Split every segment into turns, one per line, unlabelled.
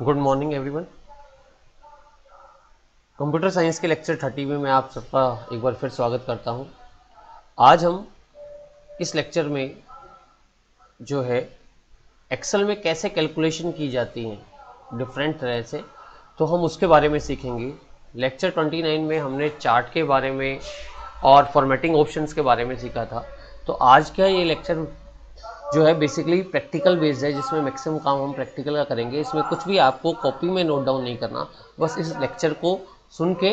Good morning everyone. Computer science के lecture 30 में मैं आप सबका एक बार फिर स्वागत करता हूं। आज हम इस लेक्चर में जो है एक्सेल में कैसे कैलकुलेशन की जाती हैं डिफरेंट तरह से, तो हम उसके बारे में सीखेंगे। लेक्चर 29 में हमने चार्ट के बारे में और फॉर्मेटिंग ऑप्शंस के बारे में सीखा था। तो आज का ये लेक्चर जो है बेसिकली प्रैक्टिकल बेस्ड है, जिसमें मैक्सिमम काम हम प्रैक्टिकल का करेंगे। इसमें कुछ भी आपको कॉपी में नोट डाउन नहीं करना, बस इस लेक्चर को सुन के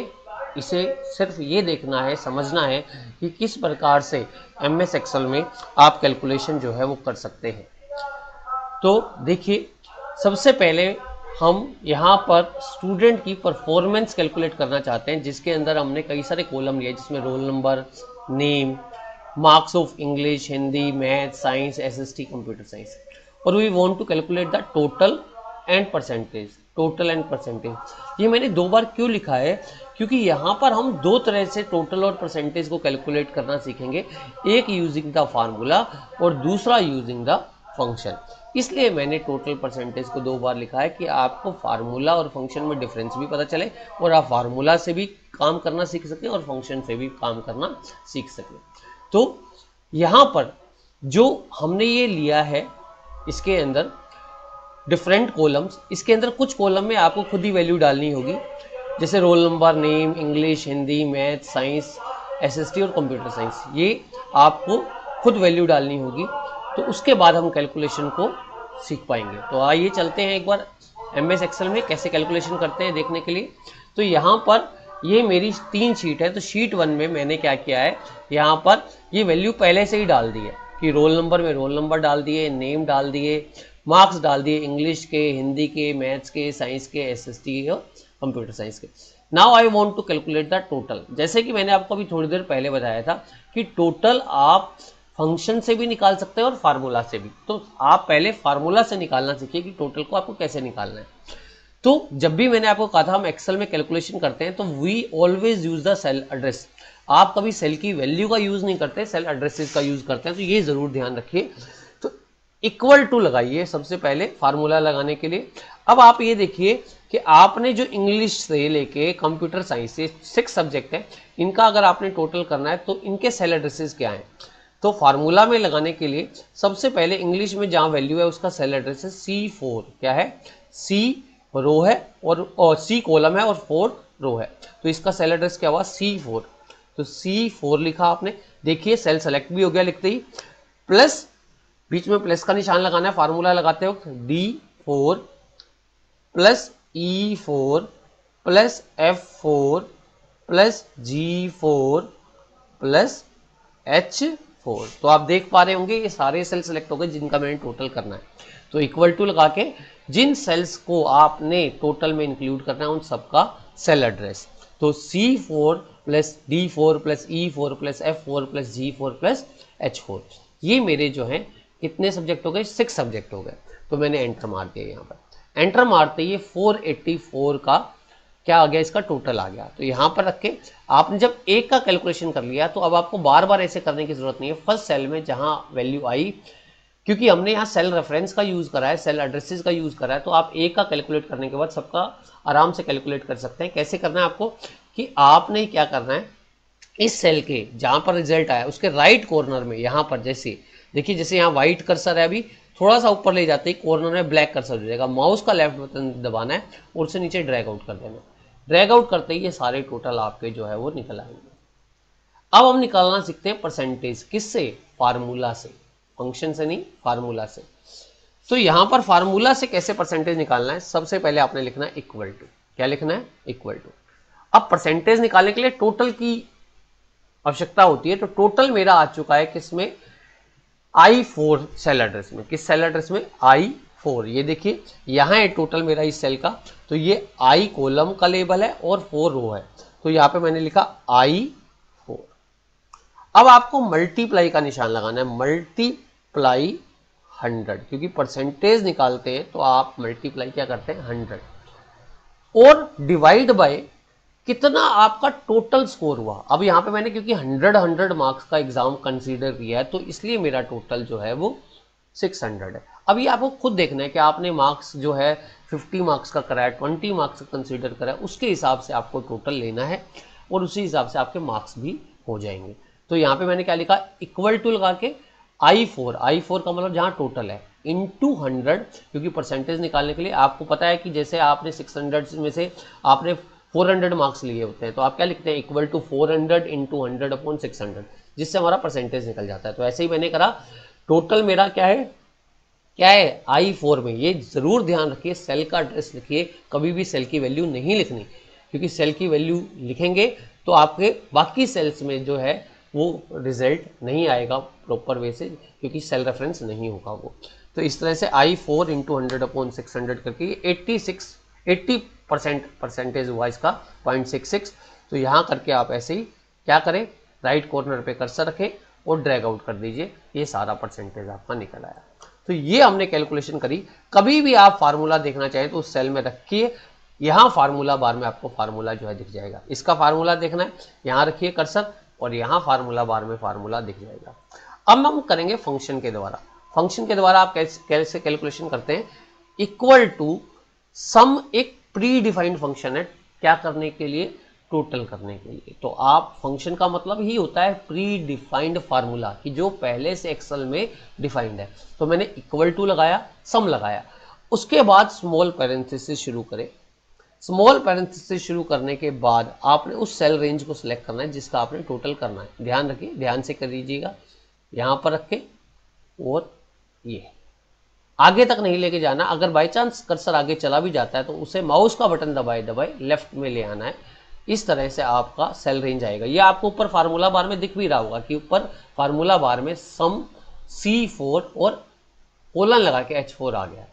इसे सिर्फ ये देखना है, समझना है कि किस प्रकार से एमएस एक्सेल में आप कैलकुलेशन जो है वो कर सकते हैं। तो देखिए, सबसे पहले हम यहाँ पर स्टूडेंट की परफॉर्मेंस कैलकुलेट करना चाहते हैं, जिसके अंदर हमने कई सारे कॉलम लिए, जिसमें roll number, name, marks of English, Hindi, math, science, SST, computer science, और we want to calculate the total and percentage. Total and percentage ये मैंने दो बार क्यों लिखा है, क्योंकि यहाँ पर हम दो तरह से टोटल और परसेंटेज को कैलकुलेट करना सीखेंगे, एक यूजिंग द फार्मूला और दूसरा यूजिंग द फंक्शन। इसलिए मैंने टोटल परसेंटेज को दो बार लिखा है कि आपको फार्मूला और फंक्शन में डिफरेंस भी पता चले और आप फार्मूला से भी काम करना सीख सकें और फंक्शन से भी काम करना सीख सकें। तो यहाँ पर जो हमने ये लिया है, इसके अंदर डिफरेंट कॉलम्स, इसके अंदर कुछ कॉलम में आपको खुद ही वैल्यू डालनी होगी, जैसे role number, name, English, Hindi, math, science, SST और कंप्यूटर साइंस, ये आपको खुद वैल्यू डालनी होगी। तो उसके बाद हम कैलकुलेशन को सीख पाएंगे। तो आइए चलते हैं एक बार एमएस एक्सेल में कैसे कैलकुलेशन करते हैं देखने के लिए। तो यहाँ पर ये मेरी 3 शीट है, तो शीट 1 में मैंने क्या किया है, यहाँ पर ये वैल्यू पहले से ही डाल दी है कि रोल नंबर में रोल नंबर डाल दिए, नेम डाल दिए, मार्क्स डाल दिए, इंग्लिश के, हिंदी के, मैथ्स के, साइंस के, एसएसटी के और कंप्यूटर साइंस के। Now I want to calculate the total. जैसे कि मैंने आपको अभी थोड़ी देर पहले बताया था कि टोटल आप फंक्शन से भी निकाल सकते हैं और फार्मूला से भी। तो आप पहले फार्मूला से निकालना सीखिए कि टोटल को आपको कैसे निकालना है। तो जब भी मैंने आपको कहा था हम एक्सेल में कैलकुलेशन करते हैं तो we always use the cell address. आप कभी सेल की वैल्यू का यूज नहीं करते, सेल एड्रेसेस का यूज करते हैं, तो ये जरूर ध्यान रखिए। तो इक्वल टू लगाइए सबसे पहले फार्मूला लगाने के लिए। अब आप ये देखिए कि आपने जो इंग्लिश से लेके कंप्यूटर साइंस से 6 सब्जेक्ट है, इनका अगर आपने टोटल करना है तो इनके सेल एड्रेसेस क्या हैं। तो फार्मूला में लगाने के लिए सबसे पहले इंग्लिश में जहां वैल्यू है उसका सेल एड्रेस है C4। क्या है? C रो है और C कॉलम है और 4 रो है, तो इसका सेल एड्रेस क्या हुआ? C4। तो C4 लिखा आपने। देखिए सेल सेलेक्ट भी हो गया लिखते ही। प्लस, बीच में प्लस का निशान लगाना है फार्मूला लगाते वक्त। D4 plus E4 plus F4 plus G4 plus H4। तो आप देख पा रहे होंगे ये सारे सेल सेलेक्ट हो गए जिनका मैंने टोटल करना है। तो इक्वल टू लगा के जिन सेल्स को आपने टोटल में इंक्लूड करना है उन सबका सेल एड्रेस। तो C4 plus D4 plus E4 plus F4 plus G4 plus H4, ये मेरे जो हैं कितने सब्जेक्ट हो गए? 6 सब्जेक्ट हो गए। तो मैंने एंटर मार दिया। यहाँ पर एंटर मारते ही 484 का क्या आ गया? इसका टोटल आ गया। तो यहाँ पर रख के आपने जब एक का कैलकुलेशन कर लिया तो अब आपको बार बार ऐसे करने की जरूरत नहीं है। फर्स्ट सेल में जहां वैल्यू आई, क्योंकि हमने यहाँ सेल रेफरेंस का यूज करा है, सेल एड्रेसेस का यूज करा है, तो आप एक का कैलकुलेट करने के बाद सबका आराम से कैलकुलेट कर सकते हैं। कैसे करना है आपको कि आपने क्या करना है, इस सेल के जहां पर रिजल्ट आया उसके राइट कॉर्नर में, यहाँ पर जैसे देखिए, जैसे यहाँ व्हाइट कर्सर है, अभी थोड़ा सा ऊपर ले जाते ही कॉर्नर में ब्लैक कर्सर हो जाएगा। माउस का लेफ्ट बटन दबाना है और उसे नीचे ड्रैग आउट कर देना। ड्रैग आउट करते ही ये सारे टोटल आपके जो है वो निकल आएंगे। अब हम निकालना सीखते हैं परसेंटेज। किससे? फार्मूला से, फंक्शन से नहीं, फार्मूला से। तो यहां पर फार्मूला से कैसे परसेंटेज निकालना है, सबसे पहले आपने लिखना है इक्वल टू। क्या लिखना है? Equal to. अब परसेंटेज निकालने के लिए टोटल की आवश्यकता होती है। तो टोटल मेरा आ चुका है किसमें? I4 सेल एड्रेस में। किस सेल एड्रेस में? I4। ये देखिए यहां है टोटल मेरा इस सेल का। तो ये I कॉलम का लेबल है और 4 रो है, तो यहां पे मैंने लिखा I4। अब आपको मल्टीप्लाई का निशान लगाना है, मल्टीप्लाई 100, क्योंकि परसेंटेज निकालते हैं तो आप मल्टीप्लाई क्या करते हैं? 100, और डिवाइड बाय कितना आपका टोटल स्कोर हुआ। अब यहाँ पे मैंने क्योंकि 100 मार्क्स का एग्जाम कंसीडर किया है तो इसलिए मेरा टोटल जो है वो 600 है। अब ये आपको खुद देखना है कि आपने मार्क्स जो है 50 मार्क्स का कराया, 20 मार्क्स का कंसीडर कराया, उसके हिसाब से आपको टोटल लेना है और उसी हिसाब से आपके मार्क्स भी हो जाएंगे। तो यहाँ पे मैंने क्या लिखा, इक्वल टू लगा के I4 का मतलब जहाँ टोटल है इंटू 100, क्योंकि परसेंटेज निकालने के लिए आपको पता है कि जैसे आपने 600 में से आपने 400 मार्क्स लिए होते हैं, तो आप क्या लिखते हैं, इक्वल टू 400 इंटू 100 अपॉन 600, जिससे हमारा परसेंटेज निकल जाता है। तो ऐसे ही मैंने करा, टोटल मेरा क्या है I4 में। ये जरूर ध्यान रखिए, सेल का एड्रेस लिखिए, कभी भी सेल की वैल्यू नहीं लिखनी, क्योंकि सेल की वैल्यू लिखेंगे तो आपके बाकी सेल्स में जो है वो रिजल्ट नहीं आएगा प्रॉपर वे से, क्योंकि सेल रेफरेंस नहीं होगा वो। तो इस तरह से I4 इंटू 100 अपॉन 600 करके 80% परसेंटेज हुआ इसका 0.66। तो यहाँ करके आप ऐसे ही क्या करें, राइट कॉर्नर पे कर्सर रखें और ड्रैग आउट कर दीजिए, ये सारा परसेंटेज आपका निकल आया। तो ये हमने कैलकुलेशन करी। कभी भी आप फार्मूला देखना चाहें तो उस सेल में रखिए, यहाँ फार्मूला बार में आपको फार्मूला जो है दिख जाएगा। इसका फार्मूला देखना है, यहाँ रखिए कर्सर और यहाँ फार्मूला बार में फार्मूला दिख जाएगा। अब हम करेंगे फंक्शन के द्वारा। फंक्शन के द्वारा आप कैसे कैलकुलेशन करते हैं, इक्वल टू सम एक प्री डिफाइंड फंक्शन है, क्या करने के लिए, टोटल करने के लिए। तो आप फंक्शन का मतलब ही होता है प्री डिफाइंड फार्मूला, कि जो पहले से एक्सेल में डिफाइंड है। तो मैंने इक्वल टू लगाया, सम लगाया, उसके बाद स्मॉल पैरेंथेसिस शुरू करें। स्मॉल पैरेंथेसिस शुरू करने के बाद आपने उस सेल रेंज को सिलेक्ट करना है जिसका आपने टोटल करना है। ध्यान रखिए, ध्यान से कर दीजिएगा, यहां पर रखें और ये आगे तक नहीं लेके जाना। अगर बाई चांस कर्सर आगे चला भी जाता है तो उसे माउस का बटन दबाए दबाए लेफ्ट में ले आना है। इस तरह से आपका सेल रेंज आएगा। ये आपको ऊपर फार्मूला बार में दिख भी रहा होगा कि ऊपर फार्मूला बार में सम C4 और कोलन लगा के H4 आ गया है।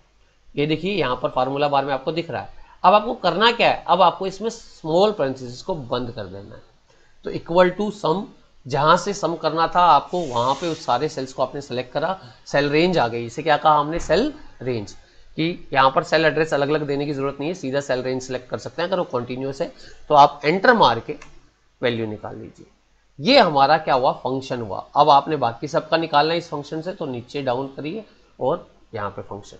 ये देखिए यहाँ पर फार्मूला बार में आपको दिख रहा है। अब आपको करना क्या है, अब आपको इसमें स्मॉल पैरेंथेसिस को बंद कर देना है। तो इक्वल टू सम, जहां से सम करना था आपको वहां पे उस सारे सेल्स को आपने सेलेक्ट करा, सेल रेंज आ गई। इसे क्या कहा हमने, सेल रेंज, कि यहाँ पर सेल एड्रेस अलग अलग देने की जरूरत नहीं है, सीधा सेल रेंज सेलेक्ट कर सकते हैं। अगर वो कॉन्टिन्यूस है तो आप एंटर मार के वैल्यू निकाल लीजिए। ये हमारा क्या हुआ, फंक्शन हुआ। अब आपने बाकी सबका निकालना है इस फंक्शन से, तो नीचे डाउन करिए और यहाँ पे फंक्शन।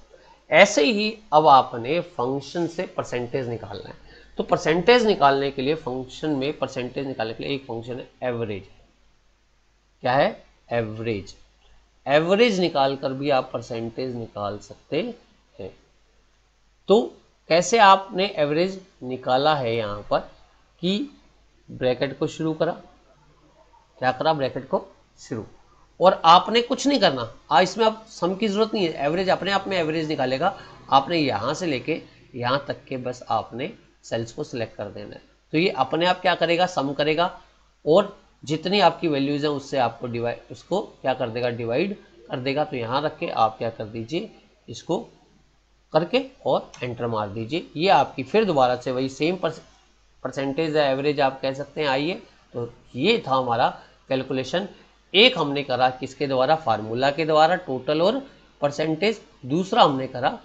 ऐसे ही अब आपने फंक्शन से परसेंटेज निकालना है। तो परसेंटेज निकालने के लिए, फंक्शन में परसेंटेज निकालने के लिए एक फंक्शन है एवरेज। क्या है, एवरेज। एवरेज निकालकर भी आप परसेंटेज निकाल सकते हैं। तो कैसे आपने एवरेज निकाला है, यहां पर कि ब्रैकेट को शुरू करा, क्या करा, ब्रैकेट को शुरू, और आपने कुछ नहीं करना। इसमें अब सम की जरूरत नहीं है, एवरेज अपने आप में एवरेज निकालेगा। आपने यहां से लेके यहां तक के बस आपने सेल्स को सिलेक्ट कर देना है। तो ये अपने आप क्या करेगा, सम करेगा और जितनी आपकी वैल्यूज हैं उससे आपको डिवाइड, उसको क्या कर देगा, डिवाइड कर देगा। तो यहां रख के आप क्या कर दीजिए, इसको करके और एंटर मार दीजिए। ये आपकी फिर दोबारा से वही सेम परसेंटेज है, एवरेज आप कह सकते हैं। आइए, तो ये था हमारा कैलकुलेशन। एक हमने करा किसके द्वारा, फार्मूला के द्वारा, टोटल और परसेंटेज। दूसरा हमने करा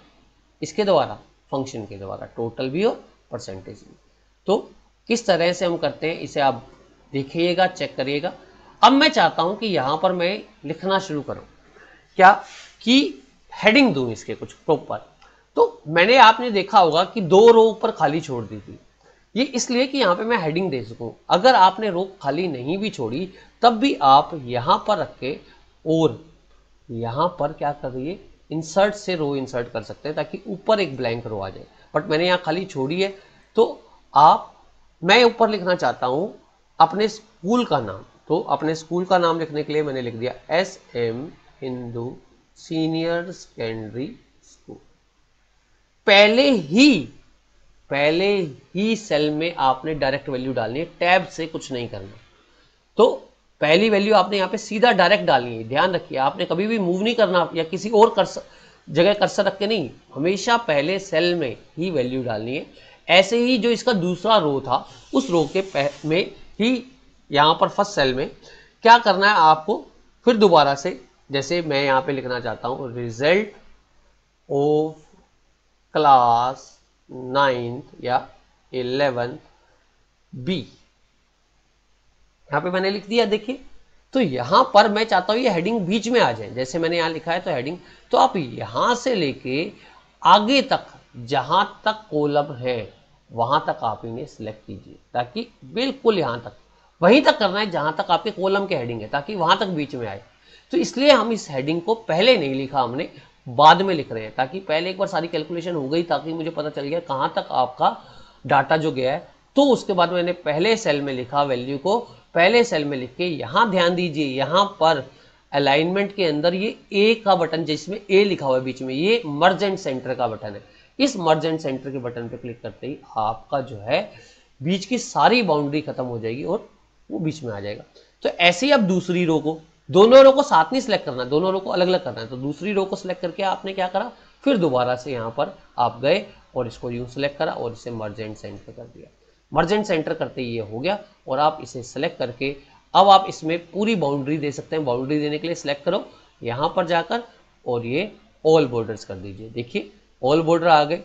इसके द्वारा, फंक्शन के द्वारा, टोटल भी और परसेंटेज भी। तो किस तरह से हम करते हैं इसे आप देखिएगा, चेक करिएगा। अब मैं चाहता हूं कि यहां पर मैं लिखना शुरू करूं, क्या कि हेडिंग दूं इसके कुछ प्रॉपर। तो मैंने, आपने देखा होगा कि 2 रो ऊपर खाली छोड़ दी थी। ये इसलिए कि यहां पे मैं हेडिंग दे सकूं। अगर आपने रो खाली नहीं भी छोड़ी तब भी आप यहां पर रख के और यहां पर क्या करिए, इंसर्ट से रो इंसर्ट कर सकते हैं ताकि ऊपर एक ब्लैंक रो आ जाए। बट मैंने यहां खाली छोड़ी है, तो मैं ऊपर लिखना चाहता हूं अपने स्कूल का नाम। तो अपने स्कूल का नाम लिखने के लिए मैंने लिख दिया SM Hindu senior secondary school. पहले ही सेल में आपने डायरेक्ट वैल्यू डालनी है, टैब से कुछ नहीं करना। तो पहली वैल्यू आपने यहाँ पे सीधा डायरेक्ट डालनी है। ध्यान रखिए, आपने कभी भी मूव नहीं करना या किसी और जगह कर्सर रख के नहीं, हमेशा पहले सेल में ही वैल्यू डालनी है। ऐसे ही जो इसका दूसरा रो था, उस रो के में ही यहाँ पर फर्स्ट सेल में क्या करना है आपको, फिर दोबारा से, जैसे मैं यहाँ पे लिखना चाहता हूँ रिजल्ट ऑफ क्लास 9th या 11th बी, यहां पे मैंने लिख दिया। देखिए, तो यहां पर मैं चाहता हूं ये हेडिंग बीच में आ जाए, जैसे मैंने यहां लिखा है तो हेडिंग, तो आप यहां से लेके आगे तक जहां तक कॉलम है वहां तक आप इन्हें सिलेक्ट कीजिए, ताकि बिल्कुल यहां तक, वहीं तक करना है जहां तक आपके कॉलम के हेडिंग है, ताकि वहां तक बीच में आए। तो इसलिए हम इस हेडिंग को पहले नहीं लिखा, हमने बाद में लिख रहे हैं, ताकि पहले एक बार सारी कैलकुलेशन हो गई, ताकि मुझे पता चल गया कहां तक आपका डाटा जो गया है। तो उसके बाद मैंने पहले सेल में लिखा, वैल्यू को पहले सेल में लिख के, यहां ध्यान दीजिए यहां पर अलाइनमेंट के अंदर ये ए का बटन जिसमें ए लिखा हुआ है बीच में, ये मर्ज एंड सेंटर का बटन है। इस मर्ज एंड सेंटर के बटन पे क्लिक करते ही आपका जो है बीच की सारी बाउंड्री खत्म हो जाएगी और वो बीच में आ जाएगा। तो ऐसे ही अब दूसरी रो को, दोनों रो को साथ नहीं सिलेक्ट करना, दोनों रो को अलग अलग करना है। तो दूसरी रो को सिलेक्ट करके आपने क्या करा, फिर दोबारा से यहां पर आप गए और इसको यूं सिलेक्ट करा और इसे मर्ज एंड सेंटर कर दिया। मर्ज एंड सेंटर करते ही ये हो गया और आप इसे सिलेक्ट करके अब आप इसमें पूरी बाउंड्री दे सकते हैं। बाउंड्री देने के लिए सिलेक्ट करो यहां पर जाकर और ये ऑल बॉर्डर्स कर दीजिए। देखिए ऑल बॉर्डर आ गए।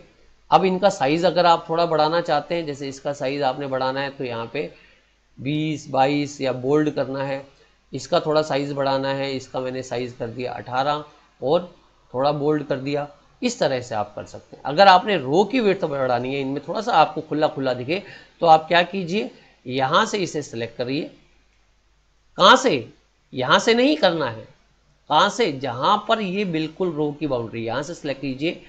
अब इनका साइज अगर आप थोड़ा बढ़ाना चाहते हैं, जैसे इसका साइज आपने बढ़ाना है तो यहाँ पे 20, 22 या बोल्ड करना है, इसका थोड़ा साइज बढ़ाना है, इसका मैंने साइज कर दिया 18 और थोड़ा बोल्ड कर दिया। इस तरह से आप कर सकते हैं। अगर आपने रो की विड्थ बढ़ानी है, इनमें थोड़ा सा आपको खुला खुला दिखे, तो आप क्या कीजिए, यहां से इसे सिलेक्ट करिए। कहां से, यहां से नहीं करना है, कहां से, जहां पर ये बिल्कुल रो की बाउंड्री, यहां से सिलेक्ट कीजिए,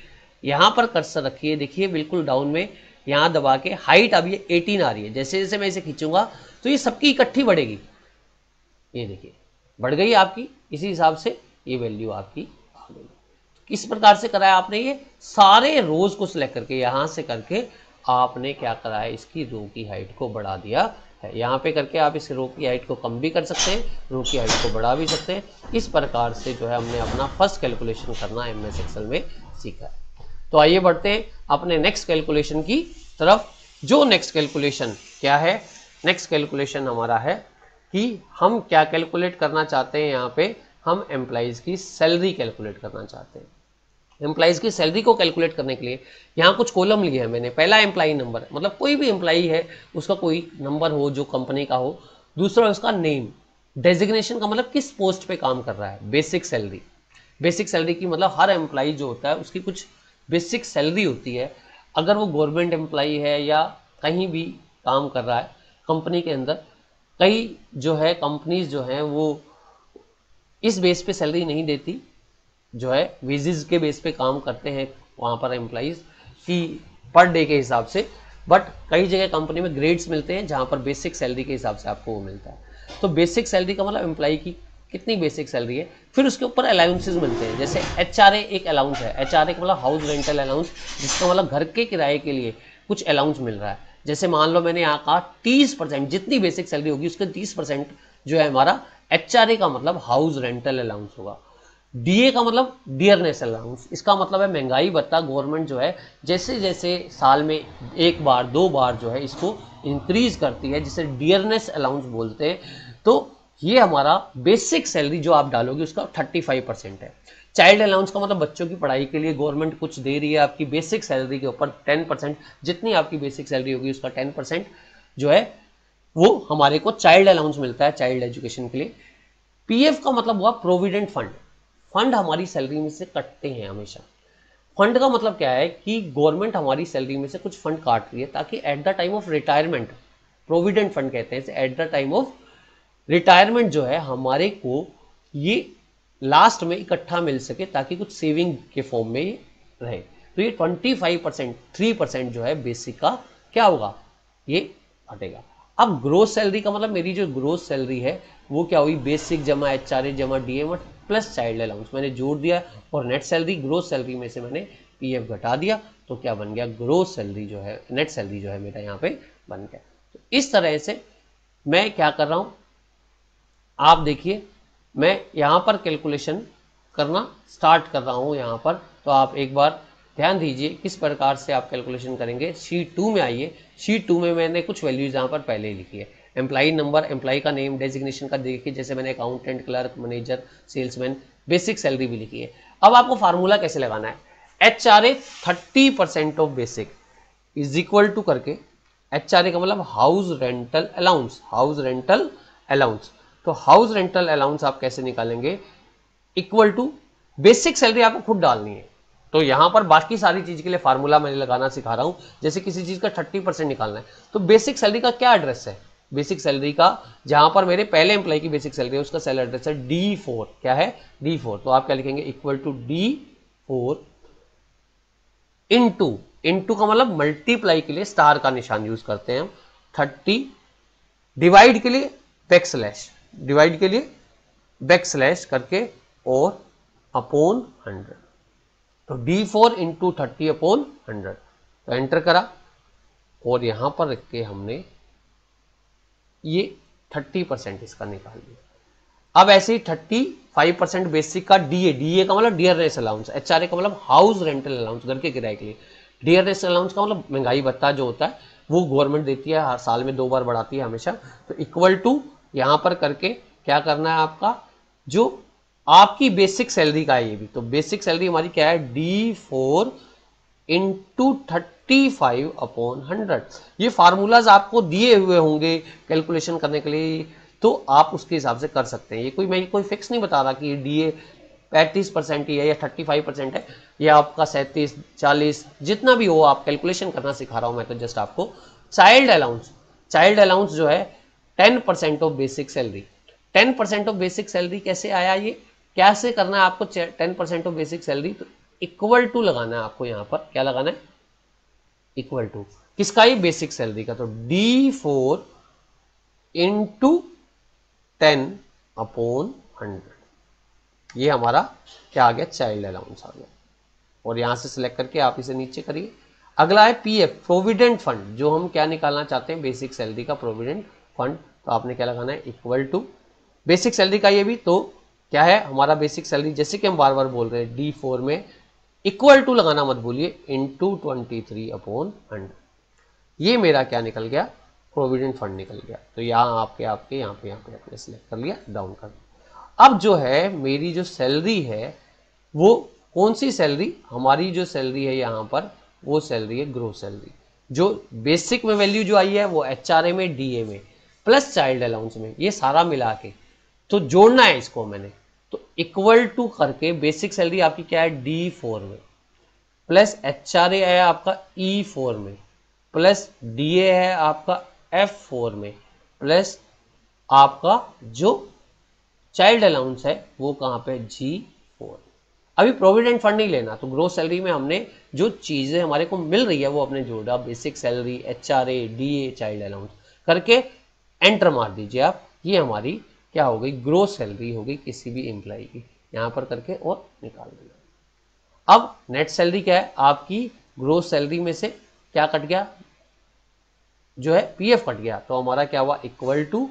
यहां पर कर्सर रखिए। देखिए बिल्कुल डाउन में यहां दबा के हाइट अब ये 18 आ रही है। जैसे जैसे मैं इसे खींचूंगा तो ये सबकी इकट्ठी बढ़ेगी। ये देखिए बढ़ गई आपकी, इसी हिसाब से ये वैल्यू आपकी आ गई। किस प्रकार से कराया आपने, ये सारे रोज को सिलेक्ट करके यहां से करके आपने क्या करा है, इसकी रो की हाइट को बढ़ा दिया है। यहाँ पे करके आप इस रो की हाइट को कम भी कर सकते हैं, रो की हाइट को बढ़ा भी सकते हैं। इस प्रकार से जो है हमने अपना फर्स्ट कैलकुलेशन करना एमएस एक्सेल में सीखा है। तो आइए बढ़ते हैं अपने नेक्स्ट कैलकुलेशन की तरफ। जो नेक्स्ट कैलकुलेशन क्या है, नेक्स्ट कैलकुलेशन हमारा है कि हम क्या कैलकुलेट करना चाहते हैं। यहाँ पे हम एम्प्लॉइज की सैलरी कैलकुलेट करना चाहते हैं। एम्प्लॉइज की सैलरी को कैलकुलेट करने के लिए यहाँ कुछ कॉलम लिए हैं मैंने। पहला एम्प्लॉई नंबर, मतलब कोई भी एम्प्लॉई है उसका कोई नंबर हो जो कंपनी का हो। दूसरा उसका नेम, डेजिग्नेशन का मतलब किस पोस्ट पे काम कर रहा है। बेसिक सैलरी, बेसिक सैलरी की मतलब हर एम्प्लॉई जो होता है उसकी कुछ बेसिक सैलरी होती है। अगर वो गवर्नमेंट एम्प्लॉई है या कहीं भी काम कर रहा है कंपनी के अंदर, कई जो है कंपनीज जो हैं वो इस बेस पे सैलरी नहीं देती, जो है वेजेस के बेस पे काम करते हैं वहाँ पर एम्प्लॉइज की पर डे के हिसाब से। बट कई जगह कंपनी में ग्रेड्स मिलते हैं जहाँ पर बेसिक सैलरी के हिसाब से आपको वो मिलता है। तो बेसिक सैलरी का मतलब एम्प्लॉई की कितनी बेसिक सैलरी है। फिर उसके ऊपर अलाउंसेस मिलते हैं, जैसे HRA एक अलाउंस है। HRA का मतलब हाउस रेंटल अलाउंस, जिसका मतलब घर के किराए के लिए कुछ अलाउंस मिल रहा है। जैसे मान लो मैंने यहाँ कहा 30%, जितनी बेसिक सैलरी होगी उसके 30% जो है हमारा HRA का मतलब हाउस रेंटल अलाउंस होगा। डीए का मतलब डियरनेस अलाउंस, इसका मतलब है महंगाई भत्ता। गवर्नमेंट जो है जैसे जैसे साल में एक बार दो बार जो है इसको इंक्रीज करती है, जिसे डियरनेस अलाउंस बोलते हैं। तो ये हमारा बेसिक सैलरी जो आप डालोगे उसका 35% है। चाइल्ड अलाउंस का मतलब बच्चों की पढ़ाई के लिए गवर्नमेंट कुछ दे रही है आपकी बेसिक सैलरी के ऊपर 10%, जितनी आपकी बेसिक सैलरी होगी उसका 10% जो है वो हमारे को चाइल्ड अलाउंस मिलता है चाइल्ड एजुकेशन के लिए। पीएफ का मतलब हुआ प्रोविडेंट फंड, फंड हमारी सैलरी में से कटते हैं हमेशा। फंड का मतलब क्या है कि गवर्नमेंट हमारी सैलरी में से कुछ फंड काट रही है ताकि at the time of retirement, provident fund कहते हैं, at the time of retirement जो है हमारे को ये लास्ट में इकट्ठा मिल सके, ताकि कुछ सेविंग के फॉर्म में ये रहे। तो ये 25%, 3% जो है बेसिक का क्या होगा, ये हटेगा। अब ग्रोस सैलरी का मतलब मेरी जो ग्रोस सैलरी है वो क्या हुई, बेसिक जमा HRA जमा डीए प्लस चाइल्ड अलाउंस मैंने जोड़ दिया, और नेट सैलरी ग्रोस सैलरी में से मैंने पीएफ घटा दिया, तो क्या बन गया, ग्रोस सैलरी जो है, नेट सैलरी जो है मेरा यहाँ पे बन गया। तो इस तरह से मैं क्या कर रहा हूँ, आप देखिए मैं यहाँ पर कैलकुलेशन करना स्टार्ट कर रहा हूँ यहाँ पर। तो आप एक बार ध्यान दीजिए किस प्रकार से आप कैलकुलेशन करेंगे। शीट 2 में आइए। शीट 2 में मैंने कुछ वैल्यूज यहाँ पर पहले ही लिखी है। एम्प्लॉई नंबर, एम्प्लॉई का नेम, डेजिग्नेशन का देखिए, जैसे मैंने accountant, clerk, manager, salesman, basic salary भी लिखी है। अब आपको फार्मूला कैसे लगाना है, HRA 30% of basic is equal to करके, HRA का मतलब house rental allowance, house rental allowance. तो हाउस रेंटल अलाउंस आप कैसे निकालेंगे, इक्वल टू बेसिक सैलरी आपको खुद डालनी है। तो यहां पर बाकी सारी चीज के लिए फार्मूला मैंने लगाना सिखा रहा हूं। जैसे किसी चीज का 30% निकालना है तो बेसिक सैलरी का क्या एड्रेस है, बेसिक सैलरी का जहां पर मेरे पहले एम्प्लॉय की बेसिक सैलरी है उसका सेल एड्रेस है D4, क्या है D4। तो आप क्या लिखेंगे इक्वल टू D4 इंटू का मतलब मल्टीप्लाई के लिए स्टार का निशान यूज करते हैं हम, 30 डिवाइड के लिए बैकस्लैश, डिवाइड के लिए बैकस्लैश करके और अपॉन 100। तो D4 इंटू 30 अपॉन 100। तो एंटर करा और यहां पर रख के हमने ये 30% इसका निकाल लिया। अब ऐसे ही 35% बेसिक का डीए का मतलब डियरनेस अलाउंस, एचआरए का मतलब हाउस रेंटल अलाउंस, घर के किराए के लिए। डियरनेस अलाउंस का मतलब महंगाई भत्ता जो होता है वो गवर्नमेंट देती है, हर साल में 2 बार बढ़ाती है हमेशा। तो इक्वल टू यहां पर करके क्या करना है आपका, जो आपकी बेसिक सैलरी का है ये भी, तो बेसिक सैलरी हमारी क्या है D4 इंटू 35 अपॉन 100। ये फार्मूलाज आपको दिए हुए होंगे कैलकुलेशन करने के लिए, तो आप उसके हिसाब से कर सकते हैं। ये मैं कोई फिक्स नहीं बता रहा कि डीए 35% ही है या 35% है या आपका 37, 40 जितना भी हो, आप कैलकुलेशन करना सिखा रहा हूं मैं। तो जस्ट आपको चाइल्ड अलाउंस जो है 10% of basic salary. 10% of basic salary कैसे आया, ये कैसे करना है आपको 10% ऑफ बेसिक सैलरी, तो इक्वल टू लगाना है आपको, यहां पर क्या लगाना है इक्वल टू किसका, ही बेसिक सैलरी का। तो D4 इंटू 10 अपॉन 100, ये हमारा क्या आ गया चाइल्ड अलाउंस आ गया। और यहां से सिलेक्ट करके आप इसे नीचे करिए। अगला है पीएफ प्रोविडेंट फंड, जो हम क्या निकालना चाहते हैं बेसिक सैलरी का प्रोविडेंट फंड। तो आपने क्या लगाना है इक्वल टू बेसिक सैलरी का ये भी, तो क्या है हमारा बेसिक सैलरी, जैसे कि हम बार बार बोल रहे हैं D4 में इक्वल टू लगाना मत भूलिए, इंटू 23 अपॉन 100। ये मेरा क्या निकल गया प्रोविडेंट फंड निकल गया। तो यहाँ आपके यहाँ पे आपने सिलेक्ट कर लिया, डाउन कर दिया। अब जो है मेरी जो सैलरी है वो कौन सी सैलरी, हमारी जो सैलरी है यहाँ पर वो सैलरी है ग्रोस सैलरी। जो बेसिक में वैल्यू जो आई है वो एचआरए में, डीए में, प्लस चाइल्ड अलाउंस में, ये सारा मिला के तो जोड़ना है इसको मैंने। तो इक्वल टू करके बेसिक सैलरी आपकी क्या है D4 में, प्लस एचआरए है आपका E4 में, प्लस डीए है आपका F4 में, प्लस आपका जो चाइल्ड अलाउंस है वो कहां पे G4। अभी प्रोविडेंट फंड नहीं लेना, तो ग्रोस सैलरी में हमने जो चीजें हमारे को मिल रही है वो अपने जोड़ा, basic salary, HRA, DA, child allowance करके एंटर मार दीजिए आप। ये हमारी क्या हो गई ग्रोस सैलरी हो गई किसी भी एम्प्लॉय की, यहां पर करके और निकाल देना। अब नेट सैलरी क्या है आपकी, ग्रोस सैलरी में से क्या कट गया, जो है पीएफ कट गया। तो हमारा क्या हुआ इक्वल टू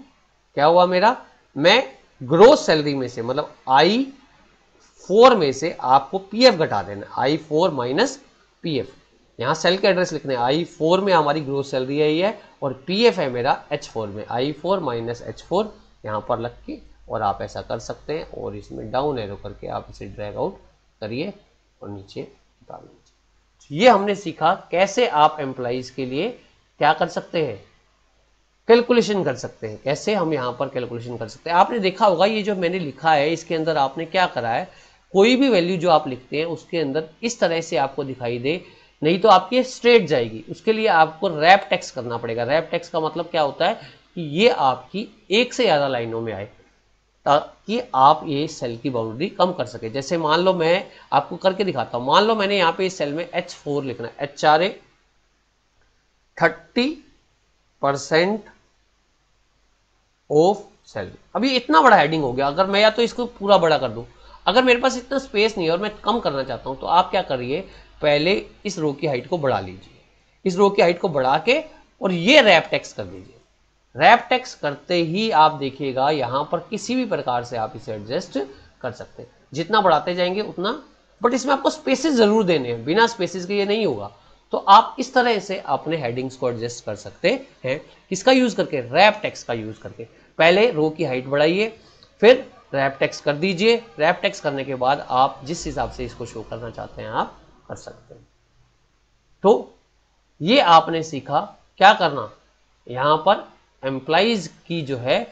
क्या हुआ मेरा, मैं ग्रोस सैलरी में से मतलब I4 में से आपको पीएफ घटा देना, I4 माइनस पीएफ। यहां सेल के एड्रेस लिखने I4 में हमारी ग्रोस सैलरी है ये, और पीएफ है मेरा H4 में, I4 माइनस H4 यहां पर लग के। और आप ऐसा कर सकते हैं और इसमें डाउन एरो करके आप इसे ड्रैग आउट करिए और नीचे डाल दीजिए। ये हमने सीखा कैसे आप एम्प्लॉइज के लिए क्या कर सकते हैं, कैलकुलेशन कर सकते हैं। कैसे हम यहां पर कैलकुलेशन कर सकते हैं, आपने देखा होगा ये जो मैंने लिखा है इसके अंदर आपने क्या करा है, कोई भी वैल्यू जो आप लिखते हैं उसके अंदर इस तरह से आपको दिखाई दे, नहीं तो आपकी स्ट्रेट जाएगी। उसके लिए आपको रैप टेक्स्ट करना पड़ेगा। रैप टेक्स्ट का मतलब क्या होता है कि ये आपकी एक से ज्यादा लाइनों में आए, ताकि आप ये सेल की बाउंड्री कम कर सके। जैसे मान लो मैं आपको करके दिखाता हूं, मान लो मैंने यहाँ पे इस सेल में H4 लिखना है, एचआरए 30% ऑफ सैलरी। अभी इतना बड़ा हेडिंग हो गया, अगर मैं या तो इसको पूरा बड़ा कर दूं, अगर मेरे पास इतना स्पेस नहीं है और मैं कम करना चाहता हूं, तो आप क्या करिए पहले इस रो की हाइट को बढ़ा लीजिए, इस रो की हाइट को बढ़ा के और ये रैप टेक्स्ट कर दीजिए। रैप टेक्स्ट करते ही आप देखिएगा यहां पर किसी भी प्रकार से आप इसे एडजस्ट कर सकते हैं, जितना बढ़ाते जाएंगे उतना, बट इसमें आपको स्पेसेस जरूर देने हैं, बिना स्पेसेस के ये नहीं होगा। तो आप इस तरह से अपने हेडिंग्स को एडजस्ट कर सकते हैं, किसका यूज करके, रैप टेक्स्ट का यूज करके। पहले रो की हाइट बढ़ाइए, फिर रैप टेक्स्ट कर दीजिए। रैप टेक्स्ट करने के बाद आप जिस हिसाब से इसको शो करना चाहते हैं आप कर सकते हैं। तो ये आपने सीखा क्या करना, यहां पर एम्प्लॉइज की जो है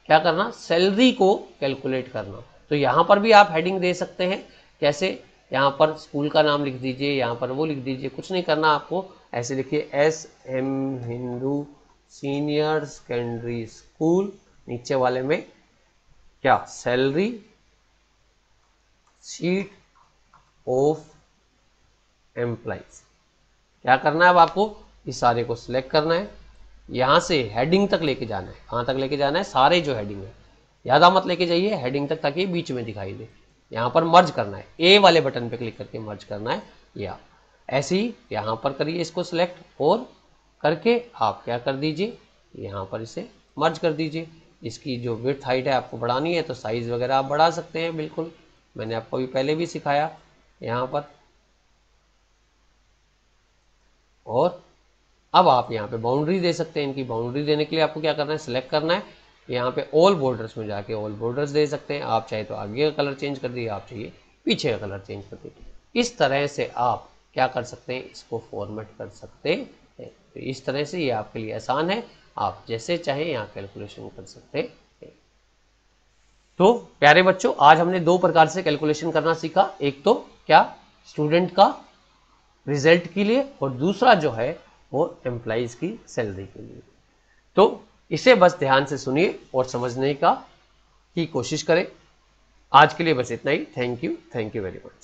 क्या करना, सैलरी को कैलकुलेट करना। तो यहां पर भी आप हेडिंग दे सकते हैं, कैसे, यहाँ पर स्कूल का नाम लिख दीजिए, यहाँ पर वो लिख दीजिए, कुछ नहीं करना आपको, ऐसे लिखिए SM Hindu senior secondary school, नीचे वाले में क्या सैलरी शीट ऑफ एम्प्लॉइज। क्या करना है अब आपको, इस सारे को सिलेक्ट करना है, यहाँ से हेडिंग तक लेके जाना है। कहाँ तक लेके जाना है, सारे जो हेडिंग है, ज़्यादा मत लेके जाइए हेडिंग तक, ताकि बीच में दिखाई दे। यहाँ पर मर्ज करना है, ए वाले बटन पे क्लिक करके मर्ज करना है, या ऐसे ही यहाँ पर करिए इसको सिलेक्ट, और करके आप क्या कर दीजिए, यहाँ पर इसे मर्ज कर दीजिए। इसकी जो विड्थ हाइट है आपको बढ़ानी है तो साइज़ वगैरह आप बढ़ा सकते हैं, बिल्कुल मैंने आपको अभी पहले भी सिखाया यहाँ पर। और अब आप यहाँ पे बाउंड्री दे सकते हैं। इनकी बाउंड्री देने के लिए आपको क्या करना है, सिलेक्ट करना है, यहाँ पे ऑल बॉर्डर्स में जाके ऑल बॉर्डर्स दे सकते हैं। आप चाहे तो आगे का कलर चेंज कर दीजिए, आप चाहिए पीछे का कलर चेंज कर दीजिए। इस तरह से आप क्या कर सकते हैं, इसको फॉर्मेट कर सकते हैं। तो इस तरह से ये आपके लिए आसान है, आप जैसे चाहें यहाँ कैलकुलेशन कर सकते हैं। तो प्यारे बच्चों, आज हमने दो प्रकार से कैलकुलेशन करना सीखा, एक तो क्या स्टूडेंट का रिजल्ट के लिए, और दूसरा जो है वो एम्प्लॉइज की सैलरी के लिए। तो इसे बस ध्यान से सुनिए और समझने की कोशिश करें। आज के लिए बस इतना ही। Thank you very much.